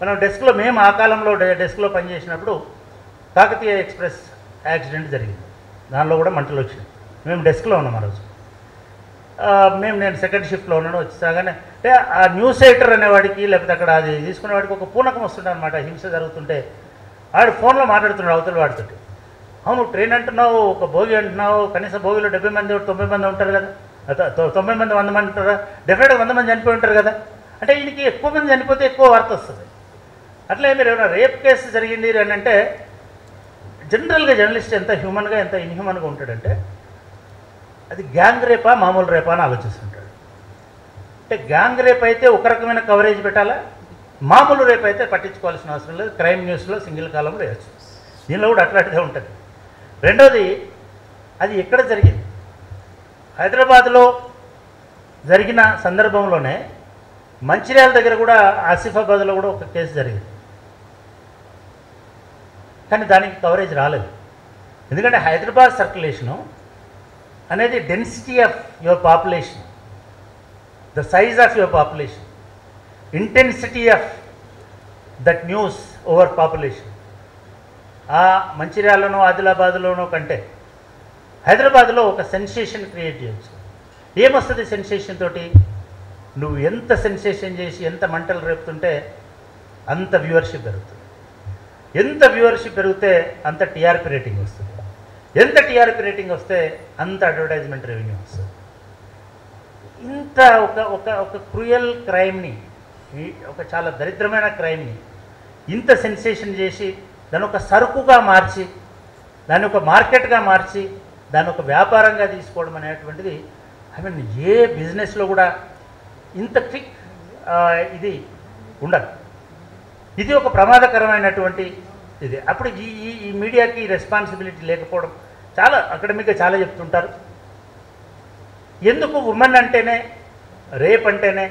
మనం డెస్క్లో మేము ఆ కాలంలో డెస్క్లో పనిచేసినప్పుడు కాకతీయ ఎక్స్ప్రెస్ యాక్సిడెంట్ జరిగింది. దానిలో కూడా మంటలు వచ్చినాయి. మేము డెస్క్లో ఉన్నాం ఆ రోజు. నేను సెకండ్ షిఫ్ట్లో ఉన్నాను. వచ్చేసాగానే అంటే ఆ న్యూస్ ఎడిటర్ అనేవాడికి లేకపోతే అక్కడ అది తీసుకునేవాడికి ఒక పూనకం వస్తుండే అనమాట. హింస జరుగుతుంటే వాడు ఫోన్లో మాట్లాడుతున్నాడు అవతల వాడితో. అవును ట్రైన్ అంటున్నావు, ఒక భోగి అంటున్నావు, కనీసం భోగిలో 70 మంది 90 మంది ఉంటారు కదా, 90 మంది 100 మంది ఉంటారా, డెఫినెట్గా 100 మంది చనిపోయి ఉంటారు కదా. అంటే ఈయనకి ఎక్కువ మంది చనిపోతే ఎక్కువ వార్త వస్తుంది. అట్లే మీరు ఏమైనా రేప్ కేసు జరిగింది అని అంటే జనరల్గా జర్నలిస్ట్ ఎంత హ్యూమన్గా ఎంత ఇన్హ్యూమన్గా ఉంటాడంటే అది గ్యాంగ్ రేపా మామూలు రేపా అని ఆలోచిస్తుంటాడు. అంటే గ్యాంగ్ రేప్ అయితే ఒక రకమైన కవరేజ్ పెట్టాలా, మామూలు రేప్ అయితే పట్టించుకోవాల్సిన అవసరం లేదు. క్రైమ్ న్యూస్లో సింగిల్ కాలంలో వేయచ్చు. దీనిలో కూడా అట్లాంటిదే ఉంటుంది. రెండోది అది ఎక్కడ జరిగింది, హైదరాబాద్లో జరిగిన సందర్భంలోనే మంచిర్యాల దగ్గర కూడా ఆసిఫాబాద్లో కూడా ఒక కేసు జరిగింది. కానీ దానికి కవరేజ్ రాలేదు. ఎందుకంటే హైదరాబాద్ సర్క్యులేషను అనేది density of your population, the size of your population, intensity of that news over population. ఆ మంచిర్యాలలోనో ఆదిలాబాద్లోనో కంటే హైదరాబాద్లో ఒక సెన్సేషన్ క్రియేట్ చేయొచ్చు. ఏమొస్తుంది సెన్సేషన్ తోటి? నువ్వు ఎంత సెన్సేషన్ చేసి ఎంత మంటలు రేపుతుంటే అంత వ్యూవర్షిప్ పెరుగుతుంది. ఎంత వ్యూవర్షిప్ పెరిగితే అంత టీఆర్పీ రేటింగ్ వస్తుంది. ఎంత టీఆర్పీ రేటింగ్ వస్తే అంత అడ్వర్టైజ్మెంట్ రెవెన్యూ వస్తుంది. ఇంత ఒక క్రూయల్ క్రైమ్ని, ఒక చాలా దరిద్రమైన క్రైమ్ని ఇంత సెన్సేషన్ చేసి దాన్ని ఒక సరుకుగా మార్చి, దాన్ని ఒక మార్కెట్గా మార్చి, దాన్ని ఒక వ్యాపారంగా తీసుకోవడం అనేటువంటిది ఏ బిజినెస్లో కూడా ఇంత క్విక్ ఇది ఉండదు. ఇది ఒక ప్రమాదకరమైనటువంటి ఇది. అప్పుడు ఈ మీడియాకి రెస్పాన్సిబిలిటీ లేకపోవడం చాలా అకాడమిక్గా చాలా చెప్తుంటారు. ఎందుకు ఉమెన్ అంటేనే, రేప్ అంటేనే,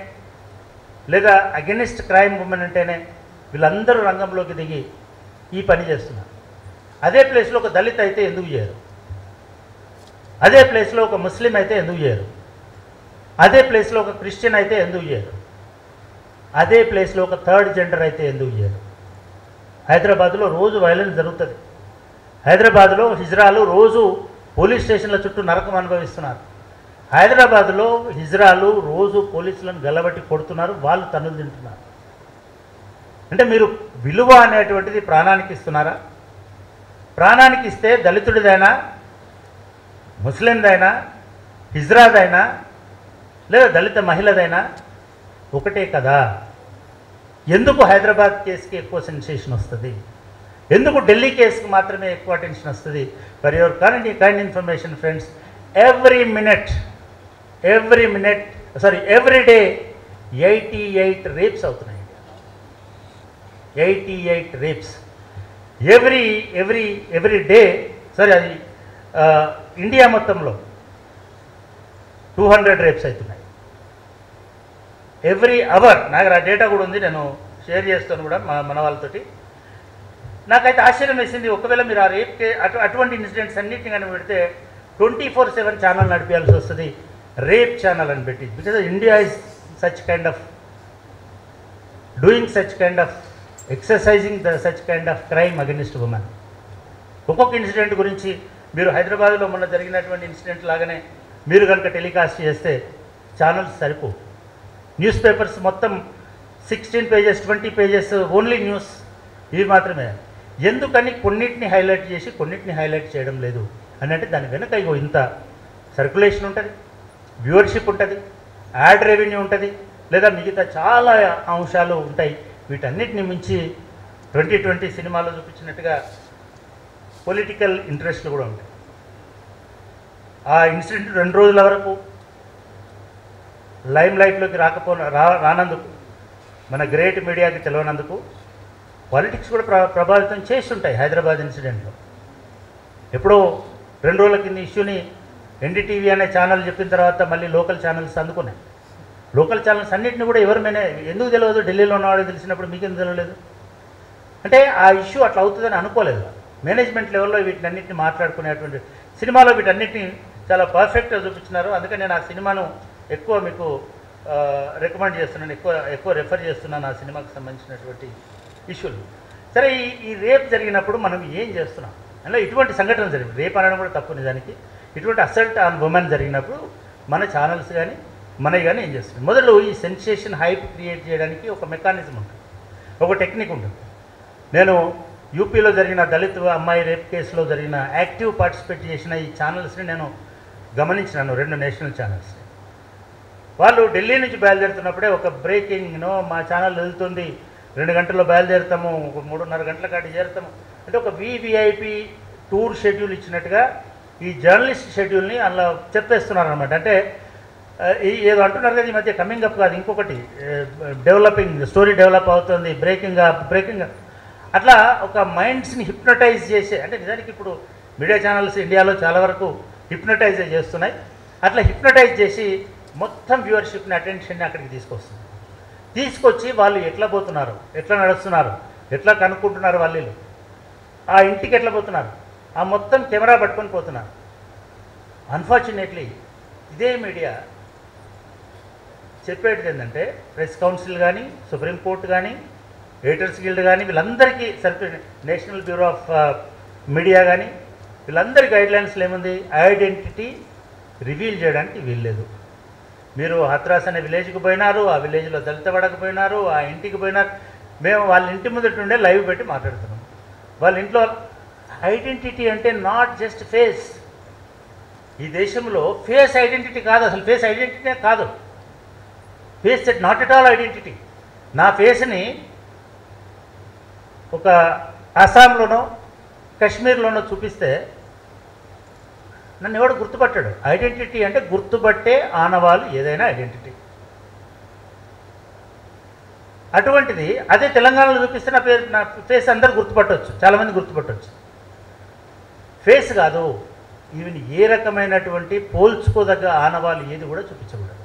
లేదా అగెనిస్ట్ క్రైమ్ ఉమెన్ అంటేనే వీళ్ళందరూ రంగంలోకి దిగి ఈ పని చేస్తున్నారు. అదే ప్లేస్లో ఒక దళిత్ అయితే ఎందుకు చేయరు? అదే ప్లేస్లో ఒక ముస్లిం అయితే ఎందుకు చేయరు? అదే ప్లేస్లో ఒక క్రిస్టియన్ అయితే ఎందుకు చేయరు? అదే ప్లేస్లో ఒక థర్డ్ జెండర్ అయితే ఎందుకు చేయరు? హైదరాబాద్లో రోజు వైలెన్స్ జరుగుతుంది. హైదరాబాద్లో హిజ్రాలు రోజు పోలీస్ స్టేషన్ల చుట్టూ నరకం అనుభవిస్తున్నారు. హైదరాబాద్లో హిజ్రాలు రోజు పోలీసులను గల్లబట్టి కొడుతున్నారు, వాళ్ళు తన్నులు తింటున్నారు. అంటే మీరు విలువ అనేటువంటిది ప్రాణానికి ఇస్తున్నారా? ప్రాణానికి ఇస్తే దళితుడిదైనా, ముస్లిందైనా, హిజ్రాదైనా, లేదా దళిత మహిళదైనా ఒకటే కదా. ఎందుకు హైదరాబాద్ కేసుకి ఎక్కువ సెన్సేషన్ వస్తుంది? ఎందుకు ఢిల్లీ కేసుకి మాత్రమే ఎక్కువ అటెన్షన్ వస్తుంది? For your kind information friends, every day 88 rapes అవుతున్నాయి. 88 రేప్స్ ఎవ్రీ డే. అది ఇండియా మొత్తంలో 200 రేప్స్ అవుతున్నాయి ఎవ్రీ అవర్. నాకు ఆ డేటా కూడా ఉంది, నేను షేర్ చేస్తాను కూడా మన వాళ్ళతోటి. నాకైతే ఆశ్చర్యం వేసింది. ఒకవేళ మీరు ఆ రేప్కి అటువంటి ఇన్సిడెంట్స్ అన్నింటినీ కానీ పెడితే 24/7 ఛానల్ నడిపించాల్సి వస్తుంది, రేప్ ఛానల్ అని పెట్టి. Because India is such kind of doing such kind of exercising such kind of crime against women. ఒక్కొక్క ఇన్సిడెంట్ గురించి మీరు హైదరాబాద్లో మొన్న జరిగినటువంటి ఇన్సిడెంట్ లాగానే మీరు కనుక టెలికాస్ట్ చేస్తే ఛానల్స్ సరిపో. న్యూస్ పేపర్స్ మొత్తం 16 పేజెస్ 20 పేజెస్ ఓన్లీ న్యూస్, ఇవి మాత్రమే. ఎందుకని కొన్నిటిని హైలైట్ చేసి కొన్నిటిని హైలైట్ చేయడం లేదు అని అంటే దాని వెనక ఇగో ఇంత సర్క్యులేషన్ ఉంటుంది, వ్యూవర్షిప్ ఉంటుంది, యాడ్ రెవెన్యూ ఉంటుంది, లేదా మిగతా చాలా అంశాలు ఉంటాయి. వీటన్నిటిని మించి 2020 సినిమాలో చూపించినట్టుగా పొలిటికల్ ఇంట్రెస్ట్లు కూడా ఉంటాయి. ఆ ఇన్సిడెంట్ 2 రోజుల వరకు లైమ్ లైట్లోకి రానందుకు, మన గ్రేట్ మీడియాకి తెలియనందుకు పాలిటిక్స్ కూడా ప్రభావితం చేస్తుంటాయి. హైదరాబాద్ ఇన్సిడెంట్లో ఎప్పుడో 2 రోజుల కింద ఇష్యూని ఎన్డీటీవీ అనే ఛానల్ చెప్పిన తర్వాత మళ్ళీ లోకల్ ఛానల్స్ అందుకున్నాయి. లోకల్ ఛానల్స్ అన్నింటినీ కూడా ఎందుకు తెలియదు? ఢిల్లీలో ఉన్నవాడికి తెలిసినప్పుడు మీకెందుకు తెలియలేదు? అంటే ఆ ఇష్యూ అట్లా అవుతుందని అనుకోలేదు. మేనేజ్మెంట్ లెవెల్లో వీటినన్నింటినీ మాట్లాడుకునేటువంటి సినిమాలో వీటన్నిటిని చాలా పర్ఫెక్ట్గా చూపించినారు. అందుకని నేను ఆ సినిమాను ఎక్కువ మీకు రికమెండ్ చేస్తున్నాను, ఎక్కువ రెఫర్ చేస్తున్నాను ఆ సినిమాకి సంబంధించినటువంటి ఇష్యూలు. సరే, ఈ రేప్ జరిగినప్పుడు మనం ఏం చేస్తున్నాం అంటే ఇటువంటి సంఘటనలు జరిగింది. రేప్ అనడం కూడా తప్పు నిజానికి. ఇటువంటి అసల్ట్ ఆన్ ఉమెన్ జరిగినప్పుడు మన ఛానల్స్ కానీ మనవి కానీ ఏం చేస్తుంది, మొదలు ఈ సెన్సేషన్ హైప్ క్రియేట్ చేయడానికి ఒక మెకానిజం ఉంటుంది, ఒక టెక్నిక్ ఉంటుంది. నేను యూపీలో జరిగిన దళిత అమ్మాయి రేప్ కేసులో జరిగిన యాక్టివ్ పార్టిసిపేట్ చేసిన ఈ ఛానల్స్ని నేను గమనించినాను, 2 నేషనల్ ఛానల్స్ని. వాళ్ళు ఢిల్లీ నుంచి బయలుదేరుతున్నప్పుడే ఒక బ్రేకింగ్ మా ఛానల్ వెళ్తుంది, 2 గంటల్లో బయలుదేరుతాము, ఒక 3:30 గంటల కాటి చేరుతాము అంటే ఒక వివిఐపి టూర్ షెడ్యూల్ ఇచ్చినట్టుగా ఈ జర్నలిస్ట్ షెడ్యూల్ని అలా చెప్పేస్తున్నారు అనమాట. అంటే ఏదో అంటున్నారు కదా ఈ మధ్య, కమింగ్ అప్ కాదు, ఇంకొకటి డెవలపింగ్, స్టోరీ డెవలప్ అవుతుంది, బ్రేకింగ్ అట్లా ఒక మైండ్స్ని హిప్నటైజ్ చేసే, అంటే నిజానికి ఇప్పుడు మీడియా ఛానల్స్ ఇండియాలో చాలా వరకు హిప్నటైజ్ చేస్తున్నాయి. అట్లా హిప్నటైజ్ చేసి మొత్తం వ్యూవర్షిప్ని, అటెన్షన్ని అక్కడికి తీసుకొచ్చి వాళ్ళు ఎట్లా పోతున్నారు, ఎట్లా నడుస్తున్నారు, ఎట్లా కనుక్కుంటున్నారు, వాళ్ళు ఆ ఇంటికి ఎట్లా పోతున్నారు, ఆ మొత్తం కెమెరా పట్టుకొని పోతున్నారు. అన్ఫార్చునేట్లీ ఇదే మీడియా చెప్పేటిది ఏంటంటే, ప్రెస్ కౌన్సిల్ కానీ, సుప్రీంకోర్టు కానీ, ఎడిటర్స్ గిల్డ్ కానీ, వీళ్ళందరికీ నేషనల్ బ్యూరో ఆఫ్ మీడియా కానీ, వీళ్ళందరి గైడ్లైన్స్లో ఏముంది, ఐడెంటిటీ రివీల్ చేయడానికి వీల్లేదు. మీరు హత్రాస్ అనే విలేజ్కి పోయినారు, ఆ విలేజ్లో దళిత పడకపోయినారు, ఆ ఇంటికి పోయినారు, మేము వాళ్ళ ఇంటి ముందట ఉండే లైవ్ పెట్టి మాట్లాడుతున్నాం. వాళ్ళ ఇంట్లో ఐడెంటిటీ అంటే నాట్ జస్ట్ ఫేస్. ఈ దేశంలో ఫేస్ ఐడెంటిటీ కాదు, అసలు ఫేస్ ఐడెంటిటీ కాదు. Face that not at all identity. నా ఫేస్ని ఒక అస్సాంలోనో కాశ్మీర్లోనో చూపిస్తే నన్ను ఎవడు గుర్తుపట్టాడు. ఐడెంటిటీ అంటే గుర్తుపట్టే ఆనవాళ్ళు ఏదైనా ఐడెంటిటీ. అటువంటిది అదే తెలంగాణలో చూపిస్తే నా ఫేస్ అందరూ గుర్తుపట్టవచ్చు, చాలామంది గుర్తుపట్టవచ్చు. ఫేస్ కాదు, ఈవెన్ ఏ రకమైనటువంటి పోల్చుకోదగ్గ ఆనవాళ్ళు ఏది కూడా చూపించకూడదు.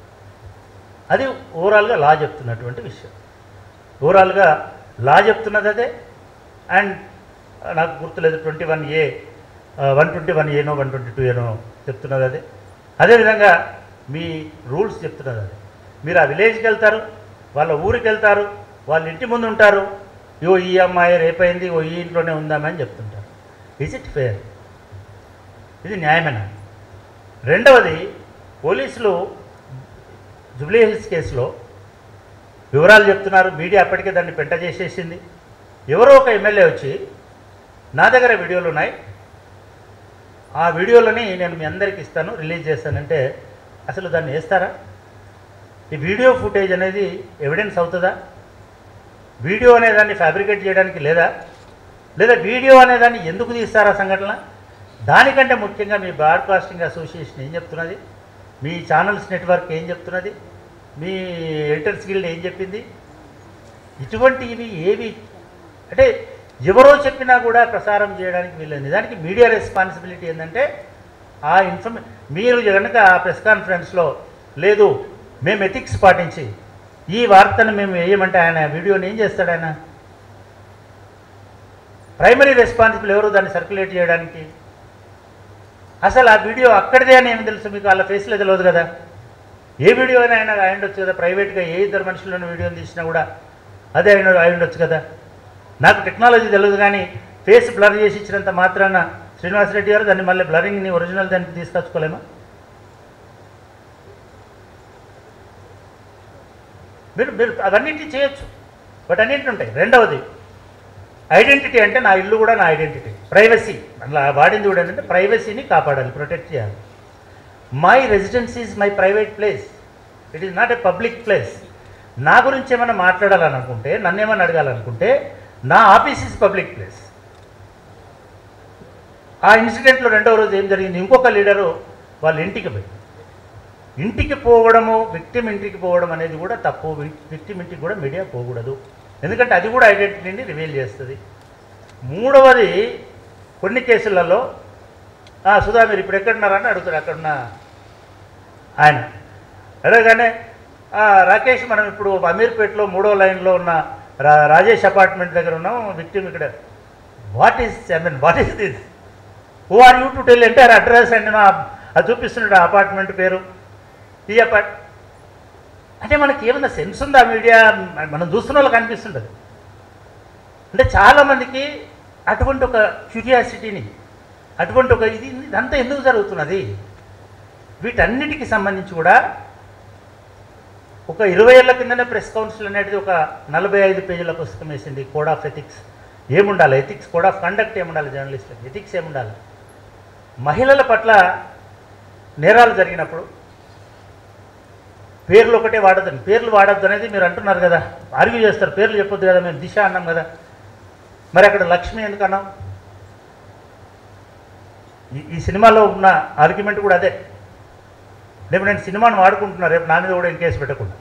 అది ఓవరాల్గా లా చెప్తున్నటువంటి విషయం. ఓవరాల్గా లా చెప్తున్నది అదే. అండ్ నాకు గుర్తులేదు 21A 121A 122A చెప్తున్నది అదే. అదేవిధంగా మీ రూల్స్ చెప్తున్నది అదే. మీరు ఆ విలేజ్కి వెళ్తారు, వాళ్ళ ఊరికి వెళ్తారు, వాళ్ళ ఇంటి ముందు ఉంటారు, ఈ అమ్మాయి రేపైంది, ఈ ఇంట్లోనే ఉందామని చెప్తుంటారు. Is it fair? ఇది న్యాయమేనా? రెండవది, పోలీసులు జూబ్లీ హిల్స్ కేసులో వివరాలు చెప్తున్నారు, మీడియా అప్పటికే దాన్ని పెంట చేసేసింది. ఎవరో ఒక ఎమ్మెల్యే వచ్చి నా దగ్గర వీడియోలు ఉన్నాయి, ఆ వీడియోలని నేను మీ అందరికీ ఇస్తాను, రిలీజ్ చేస్తానంటే అసలు దాన్ని వేస్తారా? ఈ వీడియో ఫుటేజ్ అనేది ఎవిడెన్స్ అవుతుందా? వీడియో అనేదాన్ని ఫ్యాబ్రికేట్ చేయడానికి లేదా వీడియో అనేదాన్ని ఎందుకు తీస్తారా సంఘటన? దానికంటే ముఖ్యంగా మీ బ్రాడ్కాస్టింగ్ అసోసియేషన్ ఏం చెప్తున్నది, మీ ఛానల్స్ నెట్వర్క్ ఏం చెప్తున్నది, మీ ఎడిటర్స్ గిల్డ్ ఏం చెప్పింది? ఇటువంటివి ఏవి అంటే ఎవరో చెప్పినా కూడా ప్రసారం చేయడానికి వీళ్ళని. దానికి మీడియా రెస్పాన్సిబిలిటీ ఏంటంటే ఆ మీరు కనుక ఆ ప్రెస్ కాన్ఫరెన్స్లో లేదు మేము ఎథిక్స్ పాటించి ఈ వార్తను మేము వేయమంటే ఆయన వీడియోని ఏం చేస్తాడు? ఆయన ప్రైమరీ రెస్పాన్సిబుల్ ఎవరు దాన్ని సర్క్యులేట్ చేయడానికి? అసలు ఆ వీడియో అక్కడిదే అని ఏమి తెలుసు మీకు? వాళ్ళ ఫేస్లో తెలియదు కదా. ఏ వీడియో అయినా ఆయన అయ్యుండొచ్చు కదా. ప్రైవేట్గా ఏ ఇద్దరు మనుషులను వీడియోని తీసినా కూడా అదే అయ్యుండొచ్చు కదా. నాకు టెక్నాలజీ తెలియదు కానీ ఫేస్ బ్లర్ చేసి ఇచ్చినంత మాత్రాన శ్రీనివాసరెడ్డి గారు దాన్ని మళ్ళీ బ్లరింగ్ని ఒరిజినల్ దానికి తీసుకొచ్చుకోలేమా? మీరు అవన్నింటినీ చేయొచ్చు, బట్ అన్నింటి ఉంటాయి. రెండవది, ఐడెంటిటీ అంటే నా ఇల్లు కూడా నా ఐడెంటిటీ, ప్రైవసీ. అట్లా వాడింది కూడా ఏంటంటే ప్రైవసీని కాపాడాలి, ప్రొటెక్ట్ చేయాలి. My residence is my private place, it is not a public place. నా గురించి ఏమైనా మాట్లాడాలనుకుంటే, నన్ను ఏమైనా అడగాలనుకుంటే నా ఆఫీస్ ఈజ్ పబ్లిక్ ప్లేస్. ఆ ఇన్సిడెంట్లో రెండవ రోజు ఏం జరిగింది, ఇంకొక లీడరు వాళ్ళ ఇంటికి పోవడము, విక్టిమ్ ఇంటికి పోవడం అనేది కూడా తప్పు. విక్టిమ్ ఇంటికి కూడా మీడియా పోకూడదు, ఎందుకంటే అది కూడా ఐడెంటిటీని రివీల్ చేస్తుంది. మూడవది, కొన్ని కేసులలో సుధా మీరు ఇప్పుడు ఎక్కడున్నారని అడుగుతారు. అక్కడున్న ఆయన అడగగానే రాకేష్ మనం ఇప్పుడు అమీర్పేటలో 3వ లైన్లో ఉన్న రాజేష్ అపార్ట్మెంట్ దగ్గర ఉన్నాం, విక్టిమ్ ఇక్కడ. What is this? Who are you to tell entire address and అది చూపిస్తున్నాడు అపార్ట్మెంట్ పేరు. ఈ అంటే మనకి ఏమన్నా సెన్స్ ఉందా? మీడియా మనం చూస్తున్న వాళ్ళకి అనిపిస్తుంటుంది. అంటే చాలామందికి అటువంటి ఒక క్యూరియాసిటీని, అటువంటి ఒక ఇదంతా ఎందుకు జరుగుతున్నది, వీటన్నిటికి సంబంధించి కూడా ఒక 20 ఏళ్ల కిందనే ప్రెస్ కౌన్సిల్ అనేది ఒక 45 పేజీల పుస్తకం వేసింది. కోడ్ ఆఫ్ ఎథిక్స్ ఏముండాలి, ఎథిక్స్ కోడ్ ఆఫ్ కండక్ట్ ఏముండాలి, జర్నలిస్టులకు ఎథిక్స్ ఏముండాలి, మహిళల పట్ల నేరాలు జరిగినప్పుడు పేర్లు ఒకటే వాడద్దని, పేర్లు వాడద్దు అనేది మీరు అంటున్నారు కదా, ఆర్గ్యూ చేస్తారు, పేర్లు చెప్పొద్దు కదా, మేము దిశ అన్నాం కదా, మరి అక్కడ లక్ష్మి ఎందుకు అన్నాం? ఈ సినిమాలో ఉన్న ఆర్గ్యుమెంట్ కూడా అదే. రేపు నేను సినిమాను వాడుకుంటున్నాను, రేపు నా మీద కూడా కేసు పెట్టకుండా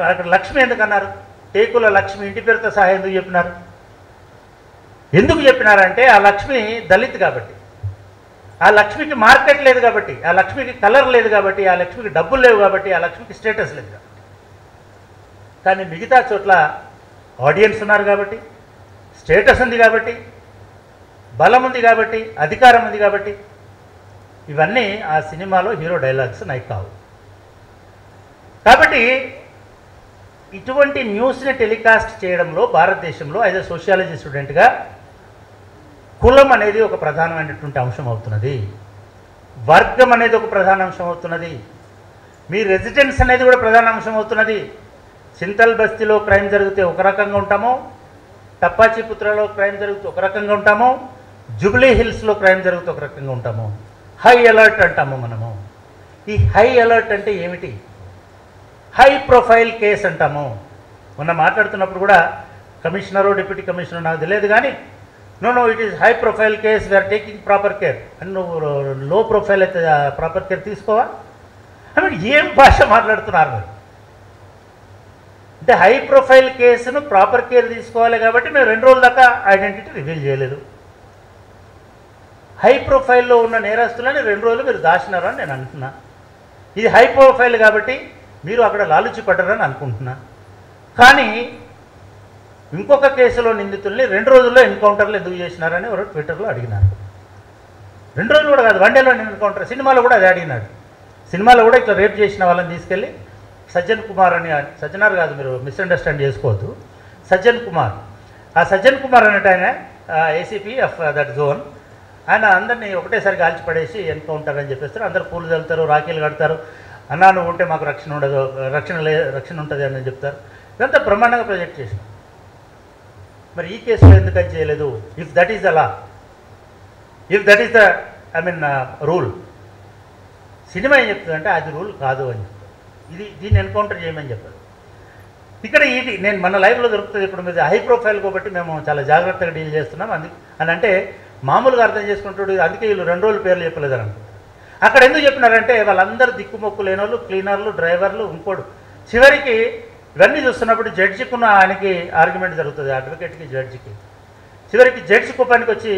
అక్కడ లక్ష్మి ఎందుకు అన్నారు? టేకుల లక్ష్మి ఇంటి పేరుతో సహా ఎందుకు చెప్పినారు? ఎందుకు చెప్పినారంటే ఆ లక్ష్మి దళిత్ కాబట్టి, ఆ లక్ష్మికి మార్కెట్ లేదు కాబట్టి, ఆ లక్ష్మికి కలర్ లేదు కాబట్టి, ఆ లక్ష్మికి డబ్బులు లేవు కాబట్టి, ఆ లక్ష్మికి స్టేటస్ లేదు కాబట్టి. కానీ మిగతా చోట్ల ఆడియన్స్ ఉన్నారు కాబట్టి, స్టేటస్ ఉంది కాబట్టి, బలం ఉంది కాబట్టి, అధికారం ఉంది కాబట్టి, ఇవన్నీ ఆ సినిమాలో హీరో డైలాగ్స్ నాకు కావు. కాబట్టి ఇటువంటి న్యూస్ని టెలికాస్ట్ చేయడంలో భారతదేశంలో యాజ్ ఎ సోషియాలజీ స్టూడెంట్గా కులం అనేది ఒక ప్రధానమైనటువంటి అంశం అవుతున్నది, వర్గం అనేది ఒక ప్రధాన అంశం అవుతున్నది, మీ రెసిడెన్స్ అనేది కూడా ప్రధాన అంశం అవుతున్నది. చింతల్ బస్తీలో క్రైమ్ జరిగితే ఒక రకంగా ఉంటాము, టప్పాచిపుత్రలో క్రైమ్ జరిగితే ఒక రకంగా ఉంటాము, జూబ్లీ హిల్స్లో క్రైమ్ జరిగితే ఒక రకంగా ఉంటాము. హై అలర్ట్ అంటాము మనము. ఈ హై అలర్ట్ అంటే ఏమిటి? హై ప్రొఫైల్ కేస్ అంటాము. మొన్న మాట్లాడుతున్నప్పుడు కూడా కమిషనరు డిప్యూటీ కమిషనర్ నాకు తెలియదు కానీ no it is high profile case, we're taking proper care అని. నువ్వు లో ప్రొఫైల్ అయితే ప్రాపర్ కేర్ తీసుకోవా? ఐ మీన్ ఏం భాష మాట్లాడుతున్నారు మీరు? అంటే హై ప్రొఫైల్ కేసును ప్రాపర్ కేర్ తీసుకోవాలి కాబట్టి మేము 2 రోజుల దాకా ఐడెంటిటీ రివీల్ చేయలేదు. హై ప్రొఫైల్లో ఉన్న నేరస్తులని 2 రోజులు మీరు దాచినారు అని నేను అంటున్నా. ఇది హై ప్రొఫైల్ కాబట్టి మీరు అక్కడ లాలుచి పడ్డారని అనుకుంటున్నా. కానీ ఇంకొక కేసులో నిందితుల్ని 2 రోజుల్లో ఎన్కౌంటర్లు ఎందుకు చేసినారని ఎవరు ట్విట్టర్లో అడిగినారు. 2 రోజులు కూడా కాదు, 1 డేలో ఎన్కౌంటర్. సినిమాలో కూడా అది అడిగినాడు. సినిమాలో కూడా ఇట్లా రేప్ చేసిన వాళ్ళని తీసుకెళ్ళి సజ్జన్ కుమార్ అని, సజ్జనార్ కాదు, మీరు మిస్అండర్స్టాండ్ చేసుకోవద్దు, సజ్జన్ కుమార్. ఆ సజ్జన్ కుమార్ అన్నట్టు ఆయన ఏసీపీ ఆఫ్ దట్ జోన్. ఆయన అందరినీ ఒకటేసారి కాల్చిపడేసి ఎన్కౌంటర్ అని చెప్పేస్తారు. అందరు పూలు చల్లుతారు, రాఖీలు కడతారు, అన్నా నువ్వు ఉంటే మాకు రక్షణ ఉండదు, రక్షణ ఉంటుంది అని చెప్తారు. ఇదంతా బ్రహ్మాండంగా ప్రొజెక్ట్ చేసిన. మరి ఈ కేసులో ఎందుకని చేయలేదు? If that is the law, if that is the rule, cinema ఏం చెప్తుందంటే అది రూల్ కాదు అని చెప్తారు. దీన్ని ఎన్కౌంటర్ చేయమని చెప్పారు. ఇక్కడ ఇది నేను మన లైఫ్లో దొరుకుతుంది. ఇప్పుడు మీద హై ప్రొఫైల్ కాబట్టి మేము చాలా జాగ్రత్తగా డీల్ చేస్తున్నాం అని అంటే మామూలుగా అర్థం చేసుకుంటాడు. అందుకే వీళ్ళు 2 రోజులు పేర్లు చెప్పలేదని అనుకుంటారు. అక్కడ ఎందుకు చెప్పినారంటే వాళ్ళందరూ దిక్కుమొక్కు లేని వాళ్ళు, క్లీనర్లు, డ్రైవర్లు, ఇంకోడు. చివరికి ఇవన్నీ చూస్తున్నప్పుడు జడ్జికున్న ఆయనకి ఆర్గ్యుమెంట్ జరుగుతుంది, అడ్వకేట్కి జడ్జికి. చివరికి జడ్జి కోపానికి వచ్చి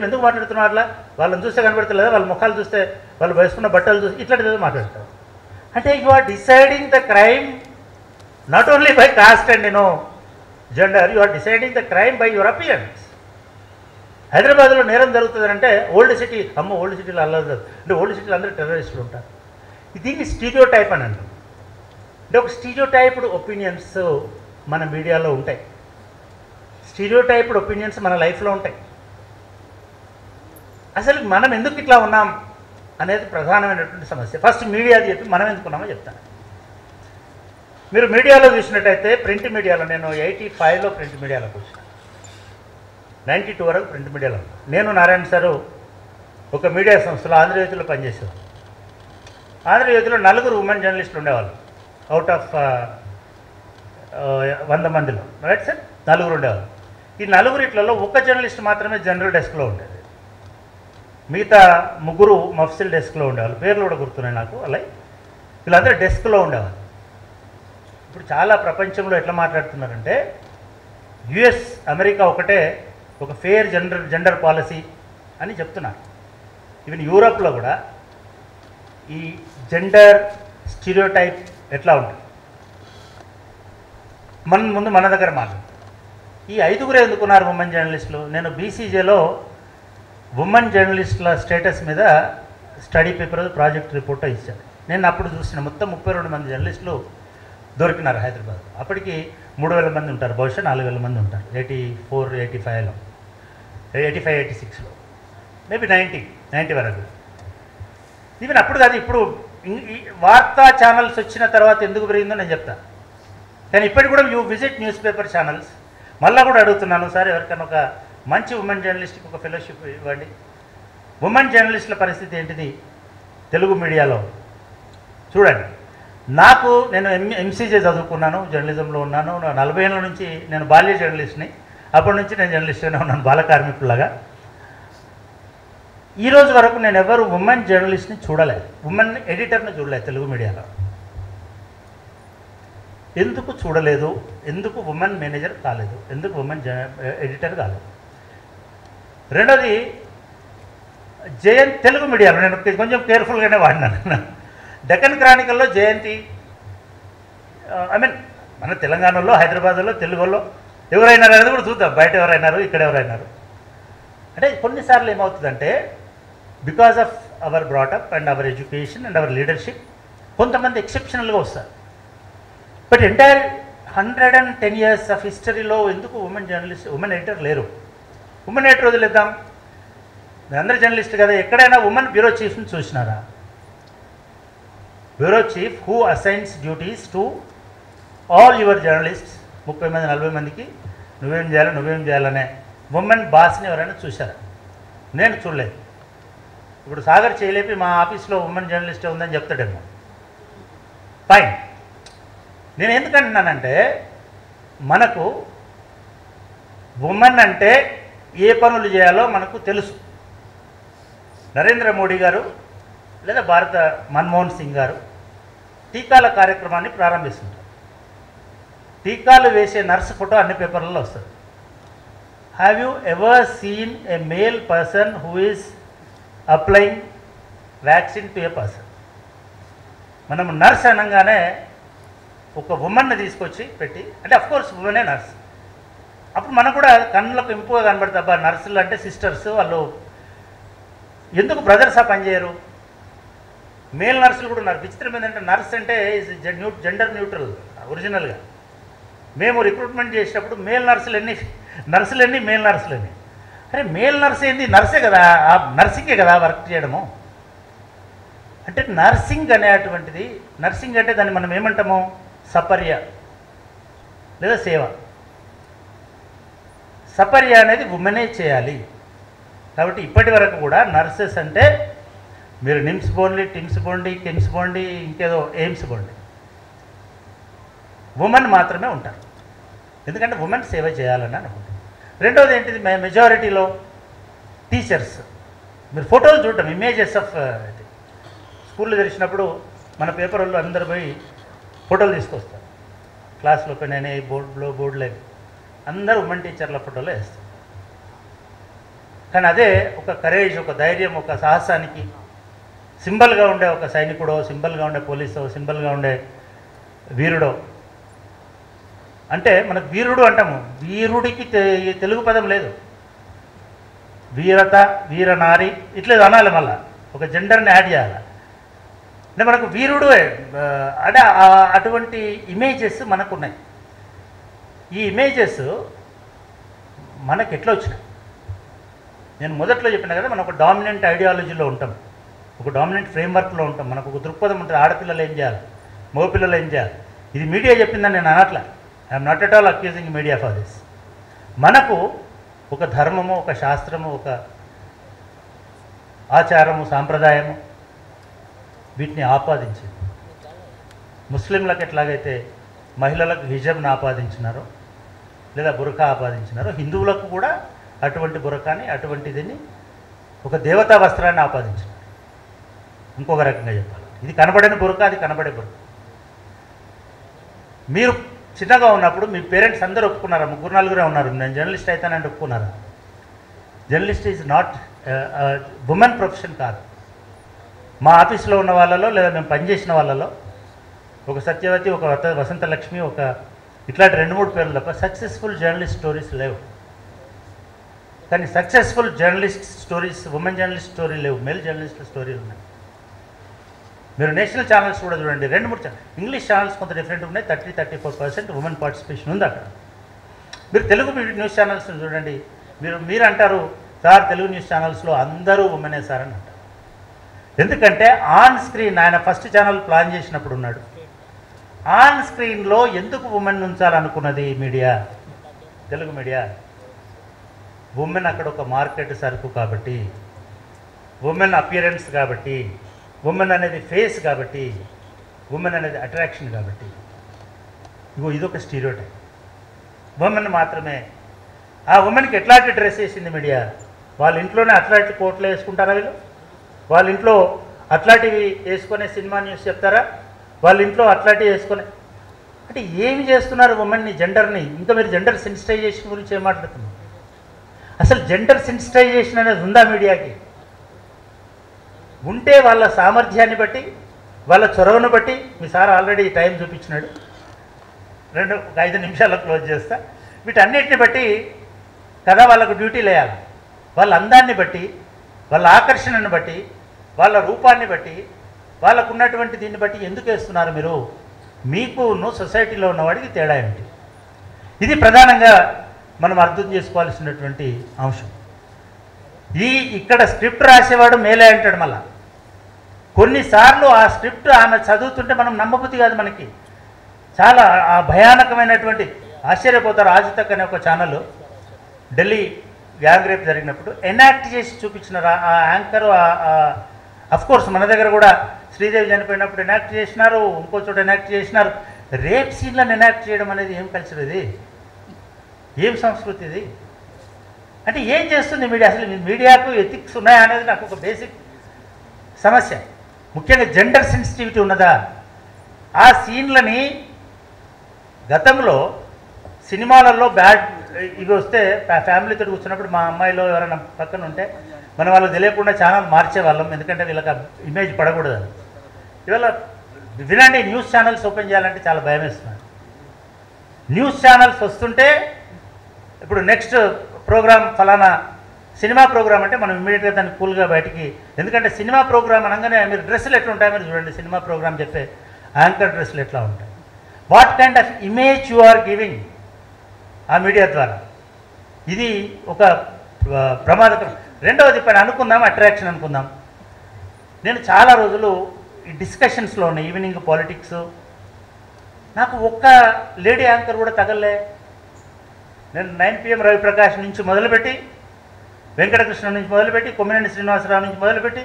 ఎందుకు మాట్లాడుతున్నారు అట్లా, వాళ్ళని చూస్తే కనబడతలేదా, వాళ్ళ ముఖాలు చూస్తే, వాళ్ళు వేసుకున్న బట్టలు చూస్తే, ఇట్లాంటిది మాట్లాడతారు. అంటే you are deciding the crime not only by caste and gender, you are deciding the crime by your appearance. హైదరాబాద్లో నేరం జరుగుతుందంటే ఓల్డ్ సిటీ, ఓల్డ్ సిటీలో అల్లదు అంటే ఓల్డ్ సిటీలో అందరూ టెర్రరిస్టులు ఉంటారు. దీన్ని స్టీరియో టైప్ అని అంటారు. అంటే ఒక స్టీరియో టైప్డ్ ఒపీనియన్స్ మన మీడియాలో ఉంటాయి, స్టీరియో టైప్డ్ ఒపీనియన్స్ మన లైఫ్లో ఉంటాయి. అసలు మనం ఎందుకు ఇట్లా ఉన్నాం అనేది ప్రధానమైనటువంటి సమస్య. ఫస్ట్ మీడియాది చెప్పి మనం ఎందుకున్నామో చెప్తాను. మీరు మీడియాలో చూసినట్టయితే ప్రింట్ మీడియాలో, నేను 85లో ప్రింట్ మీడియాలోకి వచ్చిన, 92 వరకు ప్రింట్ మీడియాలో. నేను నారాయణ సారు ఒక మీడియా సంస్థలో ఆంధ్రజ్యోతిలో పనిచేసేవారు. ఆంధ్రజ్యోతిలో 4 ఉమెన్ జర్నలిస్టులు ఉండేవాళ్ళు అవుట్ ఆఫ్ 100 మందిలో, రైట్ సార్, 4 ఉండేవాళ్ళు. ఈ 4 ఒక జర్నలిస్ట్ మాత్రమే జనరల్ డెస్క్లో ఉండేది, మిగతా 3 మఫ్సిల్ డెస్క్లో ఉండేవాళ్ళు. పేర్లు కూడా గుర్తున్నాయి నాకు. అలాగే వీళ్ళందరూ డెస్క్లో ఉండేవాళ్ళు. ఇప్పుడు చాలా ప్రపంచంలో ఎట్లా మాట్లాడుతున్నారంటే యుఎస్, అమెరికా ఒకటే ఒక ఫేర్ జెండర్ పాలసీ అని చెప్తున్నారు. ఈవెన్ యూరోప్లో కూడా ఈ జెండర్ స్టీరియోటైప్ ఎట్లా ఉంటుంది ముందు మన దగ్గర మాట్లాడు. ఈ 5 ఎందుకున్నారు ఉమెన్ జర్నలిస్టులు? నేను బీసీజేలో ఉమెన్ జర్నలిస్టుల స్టేటస్ మీద స్టడీ పేపర్, ప్రాజెక్ట్ రిపోర్ట్ ఇచ్చాను. నేను అప్పుడు చూసిన మొత్తం 32 మంది జర్నలిస్టులు దొరికినారు హైదరాబాద్. అప్పటికి 3000 మంది ఉంటారు, బహుశా 4000 మంది ఉంటారు 84, 85లో, 85, 86లో, మేబీ 90 వరకు. ఈవెన్ అప్పుడు కాదు, ఇప్పుడు ఈ వార్తా ఛానల్స్ వచ్చిన తర్వాత ఎందుకు పెరిగిందో నేను చెప్తాను. కానీ ఇప్పటికి కూడా you visit news paper channels. మళ్ళీ కూడా అడుగుతున్నాను, సార్ ఎవరికైనా ఒక మంచి ఉమెన్ జర్నలిస్ట్కి ఒక ఫెలోషిప్ ఇవ్వండి. ఉమెన్ జర్నలిస్టుల పరిస్థితి ఏంటిది తెలుగు మీడియాలో చూడండి. నేను ఎంసీజే చదువుకున్నాను, జర్నలిజంలో ఉన్నాను. 40 ఏళ్ళ నుంచి నేను బాల్య జర్నలిస్ట్ని. అప్పటి నుంచి నేను జర్నలిస్ట్గానే ఉన్నాను, బాల కార్మికులాగా. ఈ రోజు వరకు నేను ఎవరు ఉమెన్ జర్నలిస్ట్ని చూడలేదు, ఉమెన్ ఎడిటర్ని చూడలేదు తెలుగు మీడియాలో. ఎందుకు చూడలేదు? ఎందుకు ఉమెన్ మేనేజర్ కాలేదు? ఎందుకు ఉమెన్ ఎడిటర్ కాలేదు? రెండోది, జయంతి తెలుగు మీడియాలో నేను కొంచెం కేర్ఫుల్గానే వాడినాను. డెక్కన్ క్రానికల్లో జయంతి, మన తెలంగాణలో, హైదరాబాద్లో, తెలుగులో ఎవరైనారు అనేది కూడా చూద్దాం. బయట ఎవరైనారు, ఇక్కడ ఎవరైనారు అంటే కొన్నిసార్లు ఏమవుతుందంటే, because of our brought up and our education and hour leadership కొంతమంది ఎక్సెప్షనల్గా వస్తారు. బట్ ఎంటైర్ 110 years ఆఫ్ హిస్టరీలో ఎందుకు ఉమెన్ ఎడిటర్ లేరు? ఉమెన్ ఎడిటర్ వదిలేద్దాం, అందరు జర్నలిస్ట్ కదా. ఎక్కడైనా ఉమెన్ బ్యూరో చీఫ్ని చూసినారా? Bureau chief who assigns duties to all your journalists, 30 మంది 40 మందికి నువ్వేం చేయాలనే ఉమెన్ బాస్ని ఎవరైనా చూశారా? నేను చూడలేదు. ఇప్పుడు సాగర్ చేయలేపి మా ఆఫీస్లో ఉమెన్ జర్నలిస్టే ఉందని చెప్తాడేమో, ఫైన్. నేను ఎందుకంటున్నానంటే, మనకు ఉమెన్ అంటే ఏ పనులు చేయాలో మనకు తెలుసు. నరేంద్ర మోడీ గారు లేదా మన్మోహన్ సింగ్ గారు టీకాల కార్యక్రమాన్ని ప్రారంభిస్తుంటారు. టీకాలు వేసే నర్సు ఫోటో అన్ని పేపర్లలో వస్తుంది. Have you ever seen a male person who is applying vaccine to A person? మనం నర్స్ అనగానే ఒక ఉమెన్ని తీసుకొచ్చి పెట్టి, అంటే అఫ్కోర్స్ ఉమెనే నర్స్. అప్పుడు మనకు కూడా కన్నులకు ఇంపుగా కనబడుతుంది, అబ్బా నర్సులు అంటే సిస్టర్స్, వాళ్ళు ఎందుకు బ్రదర్సా పనిచేయరు? మేల్ నర్సులు కూడా ఉన్నారు. విచిత్రం ఏంటంటే, నర్స్ అంటే జెండర్ న్యూట్రల్ ఒరిజినల్గా. మేము రిక్రూట్మెంట్ చేసేటప్పుడు నర్సులన్నీ మేల్ నర్సులని. అరే మేల్ నర్స్ ఏంది? నర్సే కదా, ఆ నర్సింగే కదా వర్క్ చేయడము. అంటే నర్సింగ్ అనేటువంటిది, నర్సింగ్ అంటే దాన్ని మనం ఏమంటాము? సపర్య లేదా సేవ. సపర్య అనేది ఉమెనే చేయాలి. కాబట్టి ఇప్పటి వరకు కూడా నర్సెస్ అంటే మీరు నిమ్స్ పోండి, టిమ్స్ పోండి, కిమ్స్ పోండి, ఇంకేదో ఎయిమ్స్ పోండి, ఉమెన్ మాత్రమే ఉంటారు. ఎందుకంటే ఉమెన్ సేవ చేయాలని అనుకుంటున్నాను. రెండవది ఏంటిది, మెజారిటీలో టీచర్స్. మీరు ఫోటోలు చూడటం, ఇమేజెస్ ఆఫ్ స్కూల్లో తెరిచినప్పుడు మన పేపర్ వాళ్ళు అందరు పోయి ఫోటోలు తీసుకొస్తారు. క్లాస్లో పెన్ బోర్డులో అందరూ ఉమెన్ టీచర్ల ఫోటోలో వేస్తారు. కానీ అదే ఒక కరేజ్, ఒక ధైర్యం, ఒక సాహసానికి సింబల్గా ఉండే ఒక సైనికుడో, సింబల్గా ఉండే పోలీసో, సింబల్గా ఉండే వీరుడో. అంటే మనకు వీరుడు అంటాము, వీరుడికి తెలుగు పదం లేదు. వీరత, వీరనారి ఇట్లేదు అనాలి, మళ్ళా ఒక జెండర్ని యాడ్ చేయాలి. అంటే మనకు వీరుడు అంటే అటువంటి ఇమేజెస్ మనకున్నాయి. ఈ ఇమేజెస్ మనకు ఎట్లా వచ్చినాయి? నేను మొదట్లో చెప్పిన కదా, మనం ఒక డామినెంట్ ఐడియాలజీలో ఉంటాం, ఒక డామినెంట్ ఫ్రేమ్వర్క్లో ఉంటాం. మనకు ఒక దృక్పథం ఉంటుంది, ఆడపిల్లలు ఏం చేయాలి, మగపిల్లలు ఏం చేయాలి. ఇది మీడియా చెప్పిందని నేను అనట్లా. I'm not at all accusing media for this. మనకు ఒక ధర్మము, ఒక శాస్త్రము, ఒక ఆచారము, సాంప్రదాయము వీటిని ఆపాదించింది. ముస్లింలకు ఎట్లాగైతే మహిళలకు హిజబ్ను ఆపాదించినారో లేదా బురకా ఆపాదించినారో, హిందువులకు కూడా అటువంటి బురకాని, అటువంటిదిని, ఒక దేవతా వస్త్రాన్ని ఆపాదించినారు. ఇంకొక రకంగా చెప్పాలి, ఇది కనబడని బురక, అది కనబడే బురక. మీరు చిన్నగా ఉన్నప్పుడు మీ పేరెంట్స్ అందరూ ఒప్పుకున్నారా? 3-4 ఉన్నారు, నేను జర్నలిస్ట్ అవుతానంటే ఒప్పుకున్నారా? Journalist is not women profession కాదు. మా ఆఫీస్లో ఉన్న వాళ్ళలో లేదా మేము పనిచేసిన వాళ్ళలో ఒక సత్యవతి, ఒక వసంతలక్ష్మి, ఒక ఇట్లాంటి 2-3 పేర్లు తప్ప సక్సెస్ఫుల్ జర్నలిస్ట్ స్టోరీస్ లేవు. కానీ successful journalist stories, women journalist story లేవు, మేల్ జర్నలిస్ట్ స్టోరీలు ఉన్నాయి. మీరు నేషనల్ ఛానల్స్ కూడా చూడండి, 2-3 ఇంగ్లీష్ ఛానల్స్ కొంత డిఫరెంట్ ఉన్నాయి, 30-34% ఉమెన్ పార్టిసిపేషన్ ఉంది అక్కడ. మీరు తెలుగు న్యూస్ ఛానల్స్ చూడండి, మీరు అంటారు సార్ తెలుగు న్యూస్ ఛానల్స్లో అందరూ ఉమెనే సార్ అని అంటారు. ఎందుకంటే ఆన్ స్క్రీన్ ఆయన ఫస్ట్ ఛానల్ ప్లాన్ చేసినప్పుడు ఉన్నాడు, ఆన్ స్క్రీన్లో ఎందుకు ఉమెన్ ఉంచాలనుకున్నది మీడియా, తెలుగు మీడియా? ఉమెన్ అక్కడ ఒక మార్కెట్ సరుకు కాబట్టి, ఉమెన్ అపియరెన్స్ కాబట్టి, ఉమెన్ అనేది ఫేస్ కాబట్టి, ఉమెన్ అనేది అట్రాక్షన్ కాబట్టి. ఇదొక స్టీరియోటైప్. ఉమెన్ మాత్రమే. ఆ ఉమెన్కి ఎట్లాంటి డ్రెస్ వేసింది మీడియా? వాళ్ళ ఇంట్లోనే అట్లాంటి కోట్లు వేసుకుంటారా వీళ్ళు? వాళ్ళ ఇంట్లో అట్లాంటివి వేసుకునే సినిమా న్యూస్ చెప్తారా? వాళ్ళ ఇంట్లో అట్లాంటివి వేసుకునే అంటే ఏమి చేస్తున్నారు ఉమెన్ని, జెండర్ని? ఇంకా మీరు జెండర్ సెన్సిటైజేషన్ గురించి ఏం మాట్లాడుతున్నారు? అసలు జెండర్ సెన్సిటైజేషన్ అనేది ఉందా మీడియాకి? ఉంటే వాళ్ళ సామర్థ్యాన్ని బట్టి, వాళ్ళ చొరవను బట్టి, మీ సార్ ఆల్రెడీ టైం చూపించినాడు, 5 నిమిషాల్లో క్లోజ్ చేస్తా. వీటన్నిటిని బట్టి కదా వాళ్ళకు డ్యూటీలు వేయాలి. వాళ్ళ అందాన్ని బట్టి, వాళ్ళ ఆకర్షణను బట్టి, వాళ్ళ రూపాన్ని బట్టి, వాళ్ళకు ఉన్నటువంటి దీన్ని బట్టి ఎందుకు వేస్తున్నారు మీరు? మీకును సొసైటీలో ఉన్నవాడికి తేడా ఏమిటి? ఇది ప్రధానంగా మనం అర్థం చేసుకోవాల్సినటువంటి అంశం. ఇక్కడ స్క్రిప్ట్ రాసేవాడు మేలే అంటాడు. మళ్ళా కొన్నిసార్లు ఆ స్క్రిప్ట్ ఆమె చదువుతుంటే మనం నమ్మబుద్ధి కాదు, మనకి చాలా భయానకమైనటువంటి ఆశ్చర్యపోతారు. ఆజితక్ అనే ఒక ఛానల్ ఢిల్లీ గ్యాంగ్ రేప్ జరిగినప్పుడు ఎనాక్ట్ చేసి చూపించినారు ఆ యాంకర్. అఫ్కోర్స్ మన దగ్గర కూడా శ్రీదేవి చనిపోయినప్పుడు ఎనాక్ట్ చేసినారు, ఇంకో చోట ఎనాక్ట్ చేసినారు. రేప్ సీన్లను ఎనాక్ట్ చేయడం అనేది ఏం కల్చర్ ఇది? ఏం సంస్కృతి ఇది? అంటే ఏం చేస్తుంది మీడియా? అసలు మీడియాకు ఎథిక్స్ ఉన్నాయా అనేది నాకు ఒక బేసిక్ సమస్య. ముఖ్యంగా జెండర్ సెన్సిటివిటీ ఉన్నదా? ఆ సీన్లని గతంలో సినిమాలలో ఇవి వస్తే ఫ్యామిలీతో కూర్చున్నప్పుడు మా అమ్మాయిలో ఎవరైనా పక్కన ఉంటే మన వాళ్ళకి తెలియకుండా ఛానల్ మార్చేవాళ్ళం, ఎందుకంటే వీళ్ళకి ఇమేజ్ పడకూడదు. ఇవాళ వినండి, న్యూస్ ఛానల్స్ ఓపెన్ చేయాలంటే చాలా భయం వేస్తున్నారు. న్యూస్ ఛానల్స్ వస్తుంటే ఇప్పుడు నెక్స్ట్ ప్రోగ్రామ్ ఫలానా సినిమా ప్రోగ్రామ్ అంటే మనం ఇమ్మీడియట్గా దాన్ని కూల్గా బయటికి, ఎందుకంటే సినిమా ప్రోగ్రామ్ అనగానే మీరు డ్రెస్సులు ఎట్లా ఉంటాయి మీరు చూడండి, సినిమా ప్రోగ్రామ్ చెప్పే యాంకర్ డ్రెస్సులు ఎట్లా ఉంటాయి, what kind of image you are giving ఆ మీడియా ద్వారా. ఇది ఒక ప్రమాదకరం. రెండవది పని అనుకుందాం, అట్రాక్షన్ అనుకుందాం. నేను చాలా రోజులు ఈ డిస్కషన్స్లో ఉన్న ఈవినింగ్ పాలిటిక్స్, నాకు ఒక్క లేడీ యాంకర్ కూడా తగలలే. నేను 9 PM రవిప్రకాష్ నుంచి మొదలుపెట్టి, వెంకటకృష్ణ నుంచి మొదలుపెట్టి, కొమ్మినేని శ్రీనివాసరావు నుంచి మొదలుపెట్టి,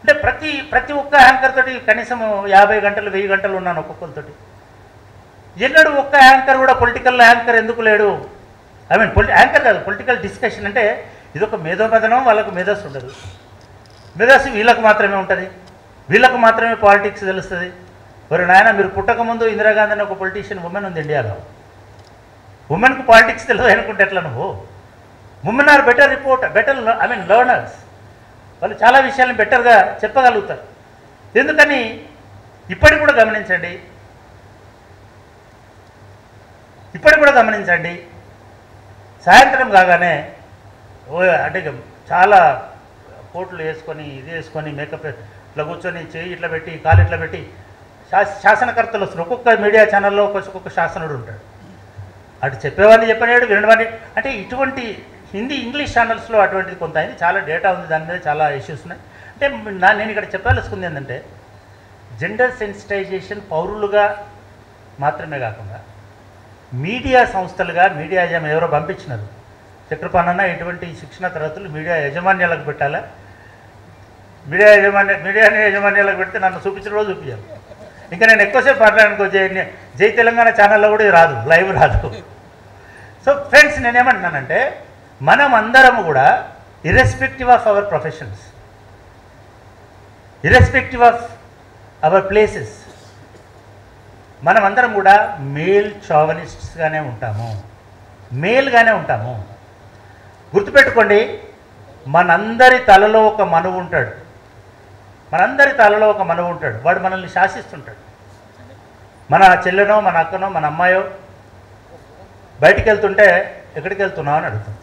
అంటే ప్రతి ఒక్క యాంకర్ తోటి కనీసం 50 గంటలు 1000 గంటలు ఉన్నాను ఒక్కొక్కరితోటి. ఎన్నడూ ఒక్క యాంకర్ కూడా పొలిటికల్ యాంకర్ ఎందుకు లేడు? ఐ మీన్ యాంకర్ కాదు, పొలిటికల్ డిస్కషన్ అంటే ఇదొక మేధోమదనం. వాళ్ళకు మేధస్సు ఉండదు. మేధస్సు వీళ్ళకు మాత్రమే ఉంటుంది, వీళ్ళకు మాత్రమే పాలిటిక్స్ తెలుస్తుంది. మరి నాయన, మీరు పుట్టకముందు ఇందిరాగాంధీ అని ఒక పొలిటీషియన్ ఉమెన్ ఉంది ఇండియాలో. ఉమెన్కు పాలిటిక్స్ తెలియదు అనుకుంటే ఎట్లా నువ్వు? Women are better learners. వాళ్ళు చాలా విషయాలను బెటర్గా చెప్పగలుగుతారు. ఎందుకని ఇప్పటికి కూడా గమనించండి, సాయంత్రం కాగానే అంటే చాలా కోట్లు వేసుకొని ఇది వేసుకొని మేకప్ ఇట్లా కూర్చొని చేయి ఇట్లా పెట్టి కాలు ఇట్లా పెట్టి శాసనకర్తలు వస్తారు. ఒక్కొక్క మీడియా ఛానల్లో ఒక్కొక్క శాసనుడు ఉంటాడు. అటు చెప్పేవాడిని చెప్పనేవాడు, వినవాడిని. అంటే ఇటువంటి హిందీ ఇంగ్లీష్ ఛానల్స్లో అటువంటిది కొంత అయింది. చాలా డేటా ఉంది, దాని మీద చాలా ఇష్యూస్ ఉన్నాయి. అంటే నేను ఇక్కడ చెప్పాల్సుకుంది ఏంటంటే, జెండర్ సెన్సిటైజేషన్ పౌరులుగా మాత్రమే కాకుండా మీడియా సంస్థలుగా, మీడియా యజమాని ఎవరో పంపించినారు చక్రపాణన్న, ఎటువంటి శిక్షణ తరగతులు మీడియా యజమాన్యాలకు పెట్టాలా? మీడియా యజమాన్యాలకు పెడితే నన్ను చూపించిన రోజు చూపించాలి. ఇంకా నేను ఎక్కువసేపు మాట్లాడనుకో, జై తెలంగాణ ఛానల్లో కూడా ఇది రాదు, లైవ్ రాదు. సో ఫ్రెండ్స్, నేనేమంటున్నానంటే, మనం అందరము కూడా irrespective of our professions, irrespective of our places, మనమందరం కూడా మేల్ చావనిస్ట్స్గానే ఉంటాము, మేల్గానే ఉంటాము. గుర్తుపెట్టుకోండి, మనందరి తలలో ఒక మనువు ఉంటాడు, వాడు మనల్ని శాసిస్తుంటాడు. మన చెల్లెనో, మన అక్కనో, మన అమ్మాయో బయటికి వెళ్తుంటే ఎక్కడికి వెళ్తున్నావు అని అడుగుతాం.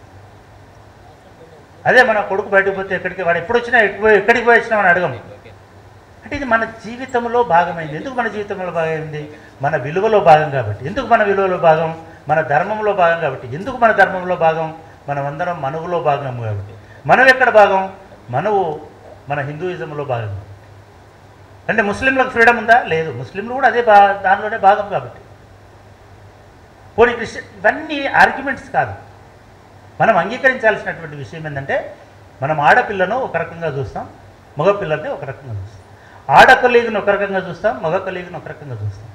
అదే మన కొడుకు బయటకు పోతే వాడు ఎప్పుడు వచ్చినా ఎక్కడికి పోయి వచ్చినామని అడగము. అంటే ఇది మన జీవితంలో భాగమైంది. ఎందుకు మన జీవితంలో భాగమైంది? మన విలువలో భాగం కాబట్టి. ఎందుకు మన విలువలో భాగం? మన ధర్మంలో భాగం కాబట్టి. ఎందుకు మన ధర్మంలో భాగం? మనమందరం మనువులో భాగం కాబట్టి. మనవు ఎక్కడ భాగం? మనవు మన హిందూయిజంలో భాగం. అంటే ముస్లింలకు ఫ్రీడమ్ ఉందా? లేదు. ముస్లింలు కూడా అదే దానిలోనే భాగం కాబట్టి. పోనీ క్రిస్టియన్, ఇవన్నీ ఆర్గ్యుమెంట్స్ కాదు. మనం అంగీకరించాల్సినటువంటి విషయం ఏంటంటే, మనం ఆడపిల్లను ఒక రకంగా చూస్తాం, మగపిల్లల్ని ఒక రకంగా చూస్తాం. ఆడ కొలీగ్ను ఒక రకంగా చూస్తాం, మగ కొలీగ్ను ఒక రకంగా చూస్తాం.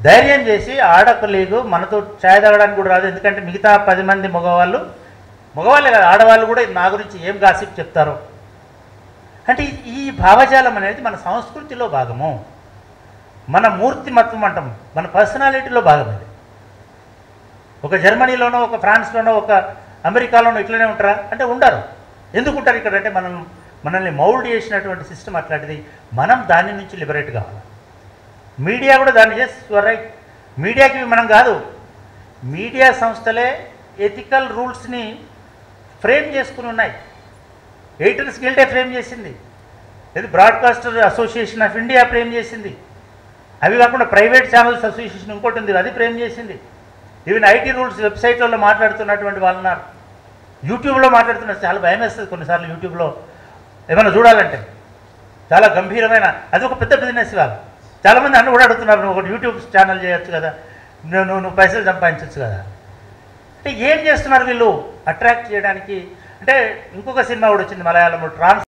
ధైర్యం చేసి ఆడ కొలీగు మనతో ఛాయ్ తాగడానికి కూడా రాదు. ఎందుకంటే మిగతా 10 మంది మగవాళ్ళే కాదు, ఆడవాళ్ళు కూడా నా గురించి ఏం గాసిప్ చెప్తారో. అంటే ఈ భావజాలం అనేది మన సంస్కృతిలో భాగము, మన మూర్తిమత్వం అంటాం, మన పర్సనాలిటీలో భాగం ఇది. ఒక జర్మనీలోనో, ఒక ఫ్రాన్స్లోనో, ఒక అమెరికాలోనో ఇట్లనే ఉంటారా అంటే ఉండరు. ఎందుకు ఉంటారు ఇక్కడ అంటే మనల్ని మౌల్డ్ చేసినటువంటి సిస్టమ్ అట్లాంటిది. మనం దాని నుంచి లిబరేట్ కావాలి. మీడియా కూడా దాన్ని రైట్. మీడియాకి మనం కాదు, మీడియా సంస్థలే ఎథికల్ రూల్స్ని ఫ్రేమ్ చేసుకుని ఉన్నాయి. ఎడిటర్స్ గిల్డే ఫ్రేమ్ చేసింది, ఇది broadcaster association of India frame చేసింది. అవి కాకుండా ప్రైవేట్ ఛానల్స్ అసోసియేషన్ ఇంకోటి ఉంది, అది ఫ్రేమ్ చేసింది. ఈవెన్ ఐటీ రూల్స్ వెబ్సైట్లలో మాట్లాడుతున్నటువంటి వాళ్ళు ఉన్నారు, యూట్యూబ్లో మాట్లాడుతున్నారు. చాలా భయం వేస్తుంది కొన్నిసార్లు యూట్యూబ్లో ఏమైనా చూడాలంటే. చాలా గంభీరమైన, అది ఒక పెద్ద బిజినెస్. వాళ్ళు చాలామంది అన్న కూడా అడుగుతున్నారు, నువ్వు ఒకటి యూట్యూబ్ ఛానల్ చేయొచ్చు కదా, నువ్వు పైసలు సంపాదించవచ్చు కదా. అంటే ఏం చేస్తున్నారు వీళ్ళు అట్రాక్ట్ చేయడానికి? అంటే ఇంకొక సినిమా కూడా వచ్చింది మలయాళంలో, ట్రాన్స్